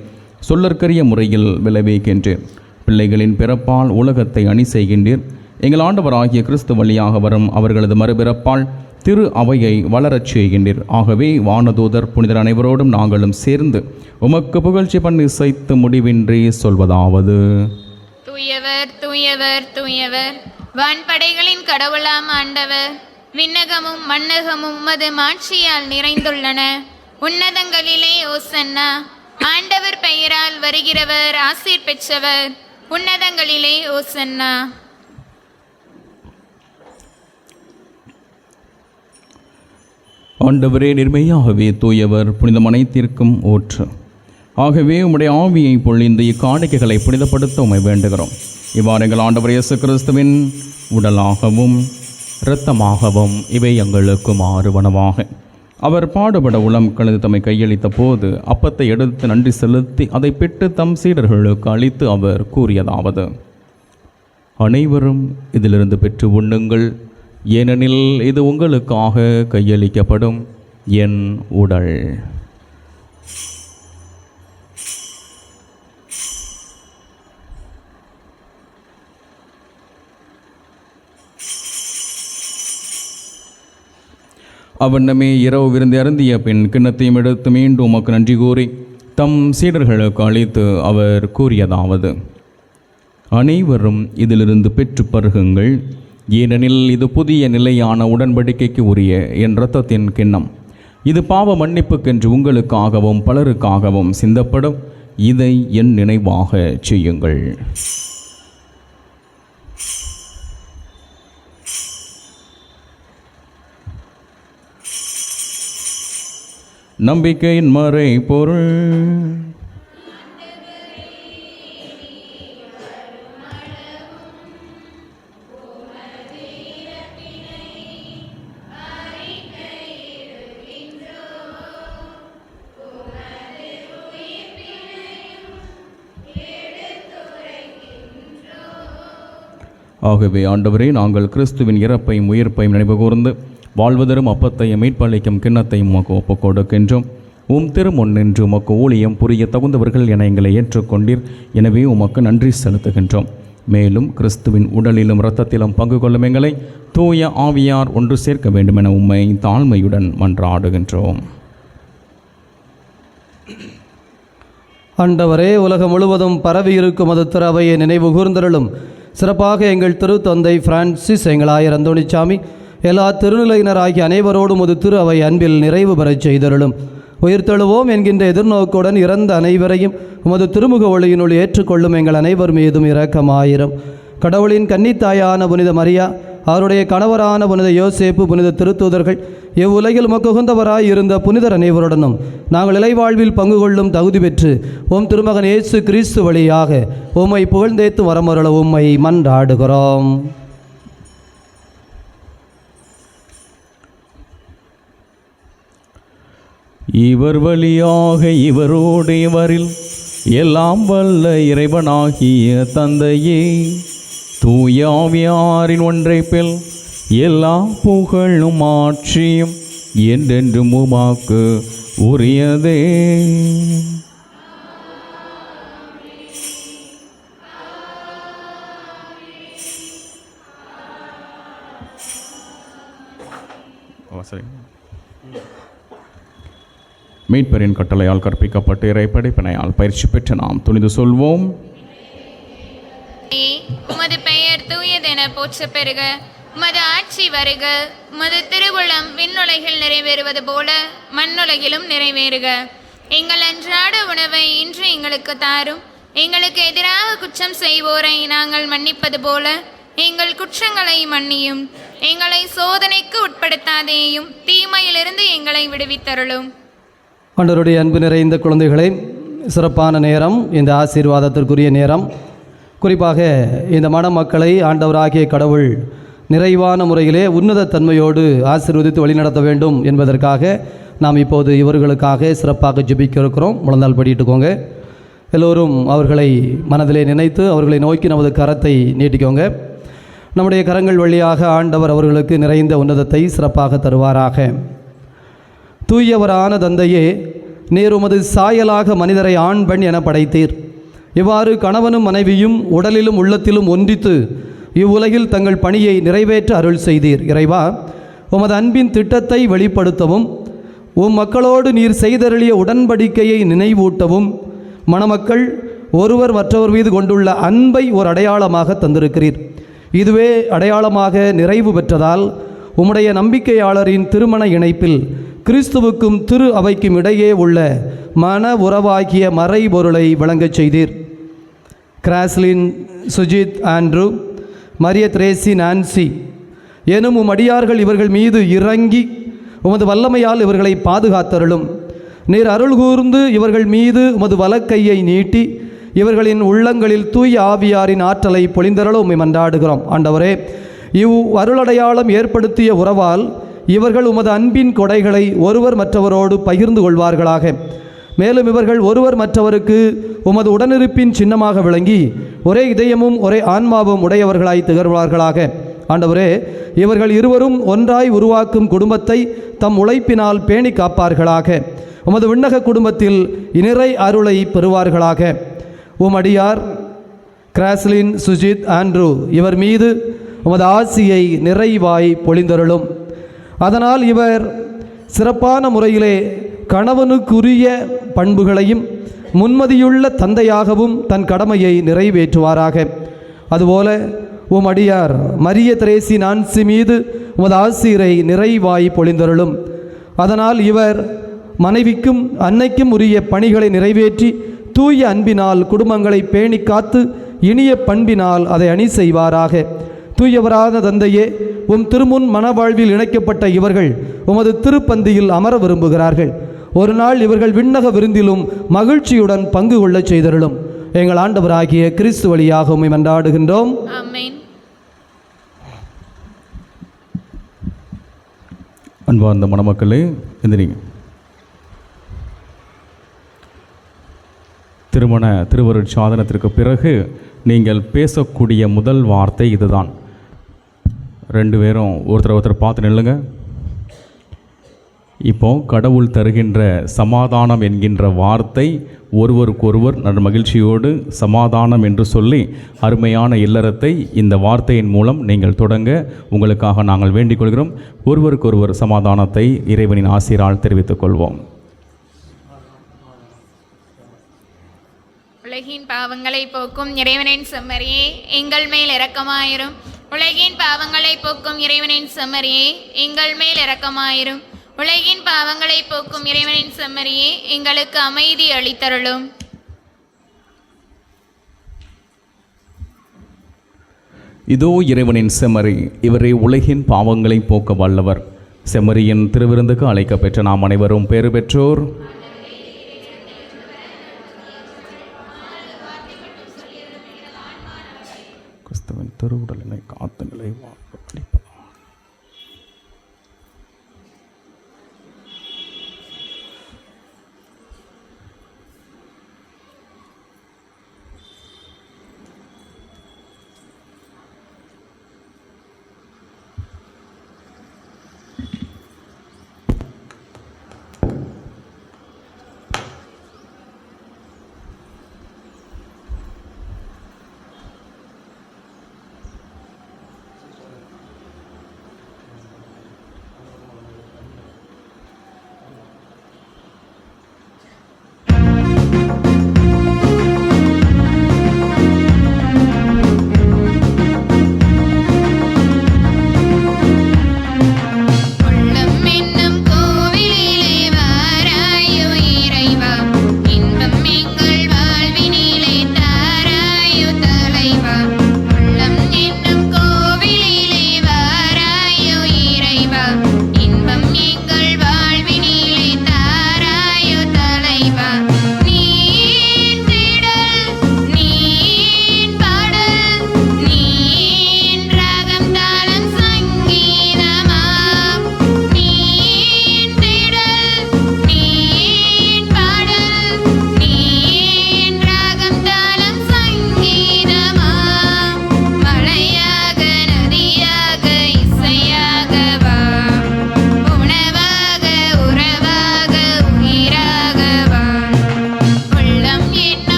சொல்லற்கரிய முறையில் விளைவிக்கின்றீர். பிள்ளைகளின் பிறப்பால் உலகத்தை அணி செய்கின்றீர். எங்கள் ஆண்டவராகிய கிறிஸ்து வழியாக வரும் அவர்களது மறுபிறப்பால் திரு அவையை வளரச் செய்கின்றீர். ஆகவே வானதூதர் புனிதர் அனைவரோடும் நாங்களும் சேர்ந்து உமக்கு புகழ்ச்சி பண்ணி இசைத்து முடிவின்றி சொல்வதாவது: தூயவர் தூயவர் தூயவர், வான்படைகளின் கடவுளாம் ஆண்டவர். விண்ணகமும் மண்ணகமும் உமது மாட்சியால் நிறைந்துள்ளன. உன்னதங்களிலே ஓசன்னா. ஆண்டவர் பெயரால் வருகிறவர் ஆசீர் பெற்றவர். உன்னதங்களிலே ஓசன்னா. ஆண்டவரே, நிர்மையாகவே தூயவர், புனிதம் அனைத்திற்கும் ஊற்று. ஆகவே உம்முடைய ஆவியை பொழிந்து இக்காணிக்கைகளை புனிதப்படுத்த உம்மை வேண்டுகிறோம். இவ்வாறு எங்கள் ஆண்டவர் இயேசு கிறிஸ்துவின் உடலாகவும் இரத்தமாகவும் இவை எங்களுக்கு மாறுவனவாக. அவர் பாடுபட உளம் கலந்து தம்மை கையளித்த போது அப்பத்தை எடுத்து நன்றி செலுத்தி அதை பெற்று தம் சீடர்களுக்கு அளித்து அவர் கூறியதாவது: அனைவரும் இதிலிருந்து பெற்று உண்ணுங்கள், ஏனெனில் இது உங்களுக்காக கையளிக்கப்படும் என் உடல். அவண்ணமே இரவு விருந்து அருந்திய பின் கிண்ணத்தையும் எடுத்து மீண்டும் உமக்கு நன்றி கூறி தம் சீடர்களுக்கு அளித்து அவர் கூறியதாவது: அனைவரும் இதிலிருந்து பெற்று பருகுங்கள், ஏனெனில் இது புதிய நிலையான உடன்படிக்கைக்கு உரிய என் இரத்தத்தின் கிண்ணம். இது பாவ மன்னிப்புக்கென்று உங்களுக்காகவும் பலருக்காகவும் சிந்தப்படும். இதை என் நினைவாக செய்யுங்கள். நம்பிக்கையின் மறை பொருள். ஆகவே ஆண்டவரே, நாங்கள் கிறிஸ்துவின் இறப்பையும் உயிர்ப்பையும் நினைவு கூர்ந்து வாழ்வதரும் அப்பத்தையும் மீட்பளிக்கும் கிண்ணத்தையும் உமக்கு ஒப்புக் கொடுக்கின்றோம். திருமுன் நின்று உமக்கு ஊழியம் புரிய தகுந்தவர்கள் என எங்களை ஏற்றுக்கொண்டீர். எனவே உமக்கு நன்றி செலுத்துகின்றோம். மேலும் கிறிஸ்துவின் உடலிலும் இரத்தத்திலும் பங்கு கொள்ளும் எங்களை தூய ஆவியார் ஒன்று சேர்க்க வேண்டும் என உம்மை தாழ்மையுடன் மன்றாடுகின்றோம். ஆண்டவரே, உலகம் முழுவதும் பரவி இருக்கும் அது திரு அவையை நினைவு கூர்ந்தருளும். சிறப்பாக எங்கள் திருத்தந்தை பிரான்சிஸ், எங்கள் ஆயர் அந்தோணிச்சாமி, எல்லா திருநிலையினராகிய அனைவரோடும் ஒரு திரு அவை அன்பில் நிறைவு பெறச் செய்தருளும். உயிர்த்தெழுவோம் என்கின்ற எதிர்நோக்குடன் இறந்த அனைவரையும் உமது திருமுக ஒளியினுள் ஏற்றுக்கொள்ளும் எங்கள் அனைவர் மீதும் இரக்கமாயிரும். கடவுளின் கன்னித்தாயான புனித மரியா, அவருடைய கணவரான புனித யோசேப்பு, புனித திருத்தூதர்கள், இவ்வுலகில் உமக்குகந்தவராய் இருந்த புனிதர் அனைவருடனும் நாங்கள் இலைவாழ்வில் பங்கு கொள்ளும் தகுதி பெற்று உம் திருமகன் இயேசு கிறிஸ்து வழியாக உம்மை புகழ்ந்தேத்து வரமருள உம்மை மன்றாடுகிறோம். இவர் வழியாக இவரோடு இவரில் எல்லாம் வல்ல இறைவனாகிய தந்தையே, தூய ஆவியாரின் ஒன்றைப்பில் எல்லா புகழும் ஆட்சியும் என்றென்றும் உமாக்கு உரியதே. மீட்பரின் கட்டளையால் கற்பிக்கப்பட்டு இறைப்படைப்பினையால் பயிற்சி பெற்று நாம் துணிந்து சொல்வோம்: உமது பெயர் தூயதென போற்ற பெறுக. உமது ஆட்சி வருக. உமது திருவுளம் விண்ணுலகில் நிறைவேறுவது போல மண்ணுலகிலும் நிறைவேறுக. எங்கள் அன்றாட உணவை இன்று எங்களுக்கு தாரும். எங்களுக்கு எதிராக குற்றம் செய்வோரை நாங்கள் மன்னிப்பது போல எங்கள் குற்றங்களை மன்னியும். எங்களை சோதனைக்கு உட்படுத்தாதேயும், தீமையிலிருந்து எங்களை விடுவித்தருளும். ஆண்டவருடைய அன்பு நிறைந்த குழந்தைகளே, சிறப்பான நேரம், இந்த ஆசீர்வாதத்திற்குரிய நேரம். குறிப்பாக இந்த மணமக்களை ஆண்டவராகிய கடவுள் நிறைவான முறையிலே உன்னத தன்மையோடு ஆசீர்வதித்து வழிநடத்த வேண்டும் என்பதற்காக நாம் இப்போது இவர்களுக்காக சிறப்பாக ஜெபிக்க இருக்கிறோம். முழந்தால் படிட்டுக்கோங்க. எல்லோரும் அவர்களை மனதிலே நினைத்து அவர்களை நோக்கி நமது கரத்தை நீட்டிக்கோங்க. நம்முடைய கரங்கள் வழியாக ஆண்டவர் அவர்களுக்கு நிறைந்த உன்னதத்தை சிறப்பாக தருவாராக. தூயவரான தந்தையே, நீர் உமது சாயலாக மனிதரை ஆண் பெண் என படைத்தீர். இவ்வாறு கணவனும் மனைவியும் உடலிலும் உள்ளத்திலும் ஒன்றித்து இவ்வுலகில் தங்கள் பணியை நிறைவேற்ற அருள் செய்தீர். இறைவா, உமது அன்பின் திட்டத்தை வெளிப்படுத்தவும் உம் மக்களோடு நீர் செய்தருளிய உடன்படிக்கையை நினைவூட்டவும் மணமக்கள் ஒருவர் மற்றவர் மீது கொண்டுள்ள அன்பை ஒரு அடையாளமாக தந்திருக்கிறீர். இதுவே அடையாளமாக நிறைவு பெற்றதால் உம்முடைய நம்பிக்கையாளரின் திருமண இணைப்பில் கிறிஸ்துவுக்கும் திரு அவைக்கும் இடையே உள்ள மன உறவாகிய மறைபொருளை விளங்கச் செய்தீர். கிராஸ்லின் சுஜித் ஆண்ட்ரூ, மரிய திரேசி நான்சி எனும் உம் அடியார்கள் இவர்கள் மீது இறங்கி உமது வல்லமையால் இவர்களை பாதுகாத்தருளும். நீர் அருள் கூர்ந்து இவர்கள் மீது உமது வலக்கையை நீட்டி இவர்களின் உள்ளங்களில் தூய ஆவியாரின் ஆற்றலை பொழிந்தருள உம்மை மன்றாடுகிறோம். ஆண்டவரே, அருளடையாளம் ஏற்படுத்திய உறவால் இவர்கள் உமது அன்பின் கொடைகளை ஒருவர் மற்றவரோடு பகிர்ந்து கொள்வார்களாக. மேலும் இவர்கள் ஒருவர் மற்றவருக்கு உமது உடனிருப்பின் சின்னமாக விளங்கி ஒரே இதயமும் ஒரே ஆன்மாவும் உடையவர்களாய் திகழ்வார்களாக. ஆண்டவரே, இவர்கள் இருவரும் ஒன்றாய் உருவாக்கும் குடும்பத்தை தம் உழைப்பினால் பேணி காப்பார்களாக. உமது விண்ணக குடும்பத்தில் இனிறை அருளை பெறுவார்களாக. அடியார் கிராஸ்லின் சுஜித் ஆண்ட்ரூ இவர் மீது உமது ஆசியை நிறைவாய் பொழிந்தருளும். அதனால் இவர் சிறப்பான முறையிலே கணவனுக்குரிய பண்புகளையும் முன்மதியுள்ள தந்தையாகவும் தன் கடமையை நிறைவேற்றுவாராக. அதுபோல அடியார் மரிய திரேசி நான்சி மீது உமது ஆசிரை நிறைவாய் பொழிந்தருளும். அதனால் இவர் மனைவிக்கும் அன்னைக்கும் உரிய பணிகளை நிறைவேற்றி தூய அன்பினால் குடும்பங்களை பேணி காத்து இனிய பண்பினால் அதை அணி செய்வாராக. தூயவரான தந்தையே, உம் திருமுன் மனவாழ்வில் இணைக்கப்பட்ட இவர்கள் உமது திருப்பந்தியில் அமர விரும்புகிறார்கள். ஒரு நாள் இவர்கள் விண்ணக விருந்திலும் மகிழ்ச்சியுடன் பங்கு கொள்ளச் செய்தருளும். எங்கள் ஆண்டவராகிய கிறிஸ்து வழியாக உம்மை மன்றாடுகின்றோம். ஆமென். அன்பார்ந்த மணமக்களே, எந்திரிங்க. திருவருட் சாதனத்திற்கு பிறகு நீங்கள் பேசக்கூடிய முதல் வார்த்தை இதுதான். ரெண்டு பேரும் ஒருத்தர் பார்த்து நில்லுங்க. இப்போ கடவுள் தருகின்ற சமாதானம் என்கின்ற வார்த்தை ஒருவருக்கொருவர் நட மகிழ்ச்சியோடு சமாதானம் என்று சொல்லி அருமையான இல்லறத்தை இந்த வார்த்தையின் மூலம் நீங்கள் தொடங்க உங்களுக்காக நாங்கள் வேண்டிக் கொள்கிறோம். ஒருவருக்கொருவர் சமாதானத்தை இறைவனின் ஆசிரால் தெரிவித்துக் கொள்வோம். உலகின் பாவங்களை போக்கும் இறைவனின் செம்மறியே, எங்கள் மேல் இரக்கமாயிரும். உலகின் பாவங்களை போக்கும் இறைவனின் செம்மறியே, எங்கள் மேல் இரக்கமாயிரும். உலகின் பாவங்களை போக்கும் இறைவனின் செம்மறியே, எங்களுக்கு அமைதி அளித்தருளும். இதோ இறைவனின் செம்மறி, இவரே உலகின் பாவங்களை போக்க வல்லவர். செம்மறியின் திருவிருந்துக்கு அழைக்கப்பெற்ற நாம் அனைவரும் பேறு பெற்றோர். கிறிஸ்துவின் திருவுடலினை காத்துங்களை வாக்களிப்பார்.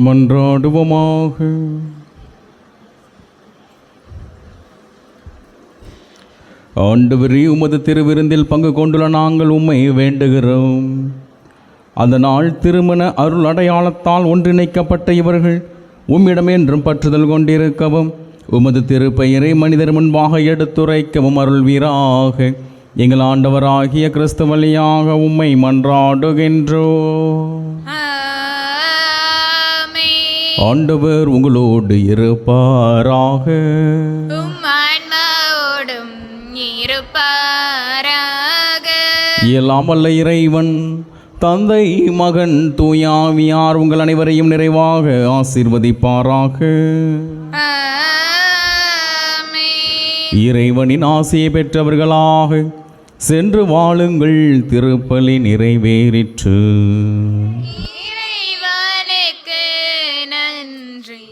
மன்றாடுவோமாக. ஆண்டவரே, உமது திருவிருந்தில் பங்கு கொண்டுள்ள நாங்கள் உம்மை வேண்டுகிறோம். அந்த நாள் திருமண அருள் அடையாளத்தால் ஒன்றிணைக்கப்பட்ட இவர்கள் உம்மிடம் என்றும் பற்றுதல் கொண்டிருக்கவும் உமது திருப்பெயரை மனிதர் முன்பாக எடுத்துரைக்கவும் அருள்வீராக. எங்கள் ஆண்டவராகிய கிறிஸ்து வழியாக உம்மை மன்றாடுகின்றோம். ஆண்டவர் உங்களோடு இருப்பாராக. ஆன்மாவோடும் இருப்பாராக. எல்லாம் வல்ல இறைவன் தந்தை, மகன், தூயாவியார் உங்கள் அனைவரையும் நிறைவாக ஆசீர்வதிப்பாராக. இறைவனின் ஆசையை பெற்றவர்களாக சென்று வாழுங்கள். திருப்பலி நிறைவேறிற்று. இறைவனுக்கு நன்றி.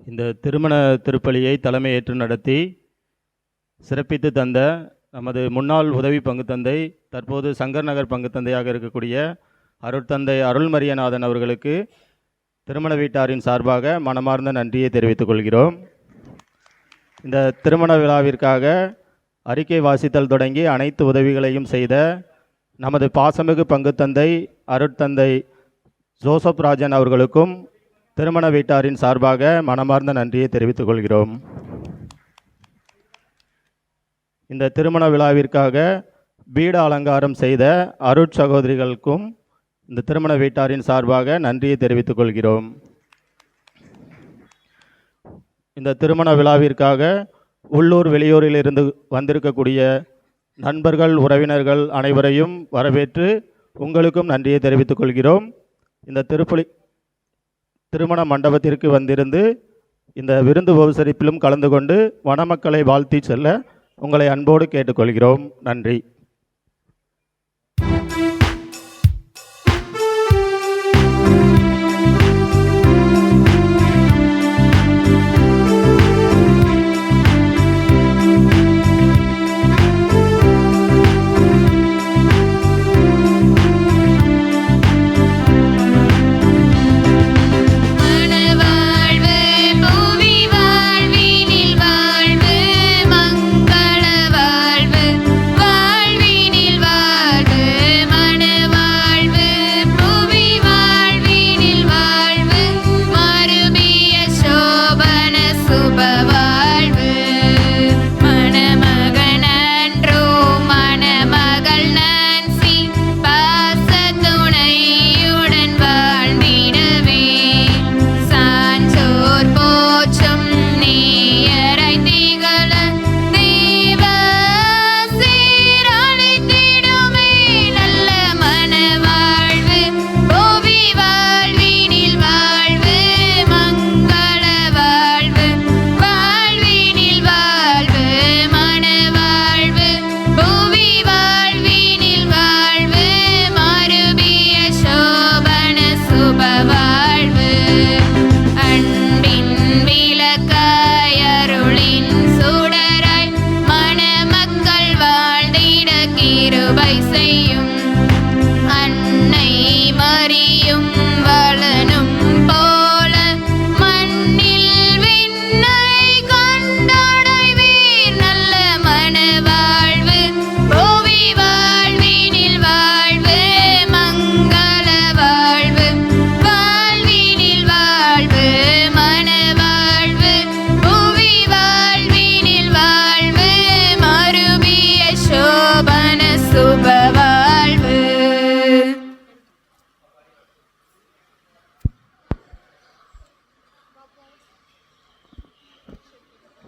இந்த திருமண திருப்பலியை தலைமையேற்று நடத்தி சிறப்பித்து தந்த நமது முன்னாள் உதவி பங்கு தந்தை, தற்போது சங்கர் நகர் பங்கு தந்தையாக இருக்கக்கூடிய அருட்தந்தை அருள்மரியநாதன் அவர்களுக்கு திருமண வீட்டாரின் சார்பாக மனமார்ந்த நன்றியை தெரிவித்துக் கொள்கிறோம். இந்த திருமண விழாவிற்காக அறிக்கை வாசித்தல் தொடங்கி அனைத்து உதவிகளையும் செய்த நமது பாசமிகு பங்கு தந்தை அருட்தந்தை ஜோசப் ராஜன் அவர்களுக்கும் திருமண வீட்டாரின் சார்பாக மனமார்ந்த நன்றியை தெரிவித்துக் கொள்கிறோம். இந்த திருமண விழாவிற்காக பீட அலங்காரம் செய்த அருட்சகோதரிகளுக்கும் இந்த திருமண வீட்டாரின் சார்பாக நன்றியை தெரிவித்துக் கொள்கிறோம். இந்த திருமண விழாவிற்காக உள்ளூர் வெளியூரில் இருந்து வந்திருக்கக்கூடிய நண்பர்கள், உறவினர்கள் அனைவரையும் வரவேற்று உங்களுக்கும் நன்றியை தெரிவித்துக் கொள்கிறோம். இந்த திருமண மண்டபத்திற்கு வந்திருந்து இந்த விருந்து உபசரிப்பிலும் கலந்து கொண்டு மணமக்களை வாழ்த்தி செல்ல உங்களை அன்போடு கேட்டுக்கொள்கிறோம். நன்றி.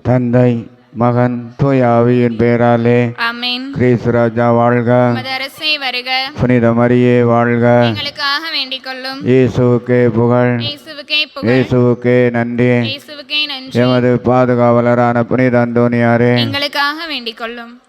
தந்தை மகன் தூய ஆவியின் பெயராலே. ஆமென். கிறிஸ்து ராஜா வாழ்க. உமது அரசே வருக. புனித மரியே வாழ்க. எங்களுக்காக வேண்டிக் கொள்ளும். இயேசுவுக்கே புகழ். இயேசுவுக்கே புகழ். இயேசுவுக்கே நன்றி. இயேசுவுக்கே நன்றி. எமது பாதுகாவலரான புனித அந்தோனியாரே எங்களுக்காக வேண்டிக் கொள்ளும்.